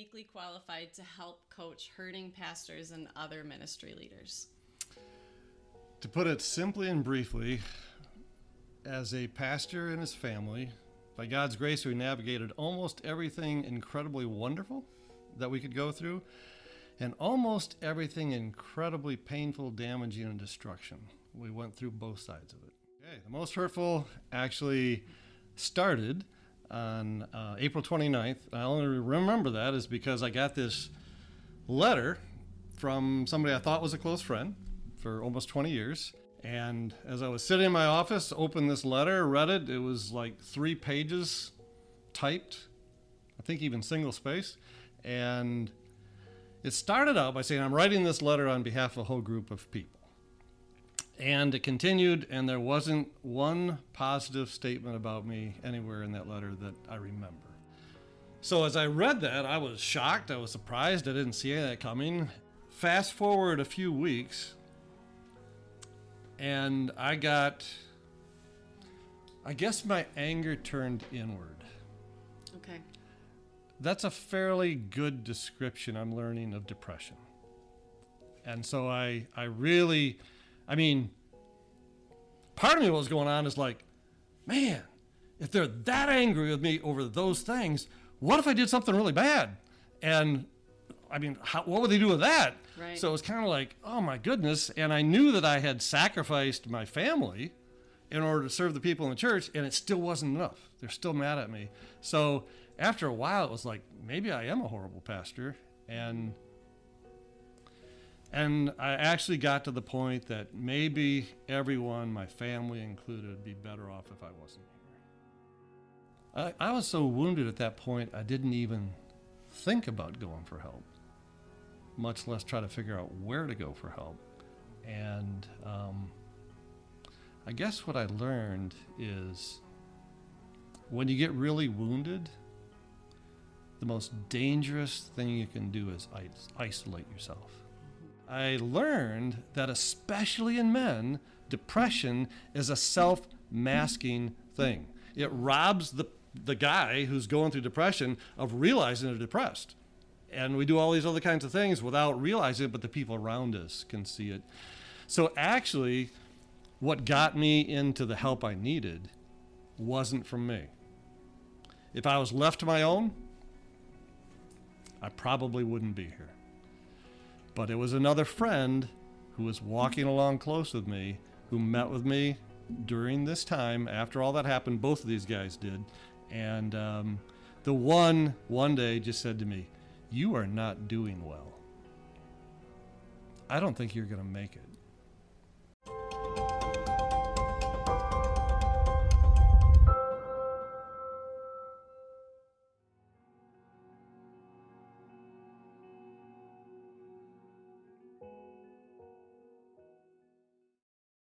uniquely qualified to help coach hurting pastors and other ministry leaders? To put it simply and briefly, as a pastor and his family, by God's grace, we navigated almost everything incredibly wonderful that we could go through, and almost everything incredibly painful, damaging, and destruction. We went through both sides of it. Okay, the most hurtful actually started on April 29th. I only remember that is because I got this letter from somebody I thought was a close friend for almost 20 years. And as I was sitting in my office, opened this letter, read it. It was like 3 pages typed, I think even single space. And it started out by saying, I'm writing this letter on behalf of a whole group of people. And it continued, and there wasn't one positive statement about me anywhere in that letter that I remember. So as I read that, I was shocked, I was surprised, I didn't see any of that coming. Fast forward a few weeks, and I guess my anger turned inward. Okay. That's a fairly good description, I'm learning, of depression. And so I mean, part of me what was going on is like, man, if they're that angry with me over those things, what if I did something really bad? And I mean, what would they do with that? Right. So it was kind of like, oh my goodness. And I knew that I had sacrificed my family in order to serve the people in the church, and it still wasn't enough. They're still mad at me. So after a while, it was like, maybe I am a horrible pastor. And I actually got to the point that maybe everyone, my family included, would be better off if I wasn't here. I was so wounded at that point, I didn't even think about going for help, much less try to figure out where to go for help. And I guess what I learned is when you get really wounded, the most dangerous thing you can do is isolate yourself. I learned that especially in men, depression is a self-masking thing. It robs the guy who's going through depression of realizing they're depressed. And we do all these other kinds of things without realizing it, but the people around us can see it. So actually, what got me into the help I needed wasn't from me. If I was left to my own, I probably wouldn't be here. But it was another friend who was walking along close with me, who met with me during this time. After all that happened, both of these guys did. And the one day just said to me, "You are not doing well. I don't think you're going to make it."